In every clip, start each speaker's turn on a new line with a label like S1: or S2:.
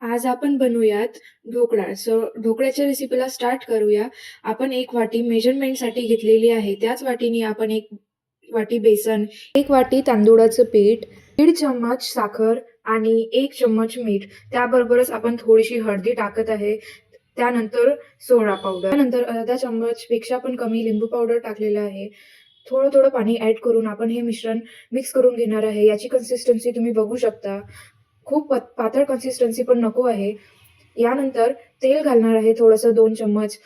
S1: आज आपण बनवूयात ढोकळा. ढोकळ्याच्या रेसिपीला स्टार्ट करूया. आपण 1 वाटी मेजरमेंटसाठी घेतलेली आहे. त्याच वाटीने आपण 1 वाटी बेसन, 1 वाटी तांदूळाचं पीठ, 1.5 चम्मच साखर आणि 1 चम्मच मीठ. त्याबरोबरच आपण थोडीशी हळदी टाकत आहे. त्यानंतर सोडा पावडर. त्यानंतर अर्धा चम्मचपेक्षा पण कमी लिंबू पावडर टाकलेलं आहे. थोडं-थोडं पाणी ॲड करून आपण हे मिश्रण मिक्स करून घेणार आहे. याची कन्सिस्टन्सी तुम्ही बघू शकता. खूप पातळ कन्सिस्टन्सी पण नको आहे. यानंतर तेल घालणार आहे थोडंसं 2 चम्मच,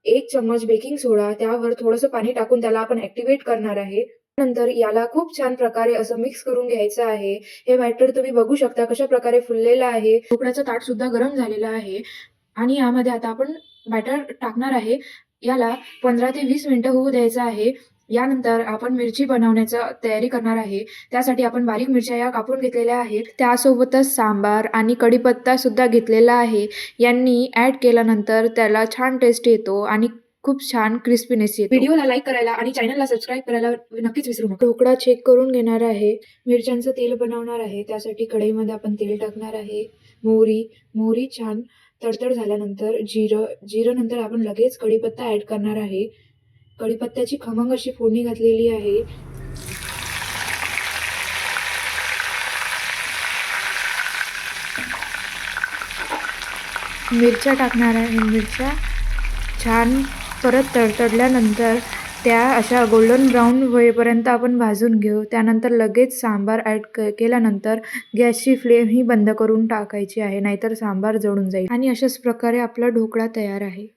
S1: 1 चम्मच बेकिंग सोडा, त्यावर थोडंसं पाणी टाकून त्याला आपण ॲक्टिव्हेट करणार आहे. नंतर याला खूप छान प्रकारे असं मिक्स करून घ्यायचं आहे. हे बॅटर तुम्ही बघू शकता कशाप्रकारे फुललेलं आहे. ढोकळ्याचं ताटसुद्धा गरम झालेलं आहे आणि यामध्ये आता आपण बॅटर टाकणार आहे. याला 15 ते 20 मिनिटं होऊ द्यायचं आहे. यानंतर आपण मिरची बनवण्याची तयारी करणार आहे. त्यासाठी आपण बारीक मिरच्या या कापून घेतलेल्या आहेत. त्यासोबतच सांबार आणि कढीपत्ता सुद्धा घेतलेला आहे. यांनी ॲड केल्यानंतर त्याला छान टेस्ट येतो आणि खूप छान क्रिस्पीनेस येतो. व्हिडिओला लाईक करायला आणि चॅनलला सबस्क्राईब करायला नक्कीच विसरू नका. ढोकळा चेक करून घेणार आहे. मिरच्यांचं तेल बनवणार आहे. त्यासाठी कढईमध्ये आपण तेल टाकणार आहे. मोहरी छान तडतड झाल्यानंतर जिरं नंतर आपण लगेच कढीपत्ता ॲड करणार आहे. कढीपत्त्याची खमंग अशी फोडणी घातलेली आहे. मिरच्या टाकणार आहे. मिरच्या छान परत तडतडल्यानंतर त्या अशा गोल्डन ब्राऊन होईपर्यंत आपण भाजून घेऊ. त्यानंतर लगेच सांबार ॲड केल्यानंतर गॅसची फ्लेम ही बंद करून टाकायची आहे, नाहीतर सांबार जळून जाईल. आणि अशाच प्रकारे आपला ढोकळा तयार आहे.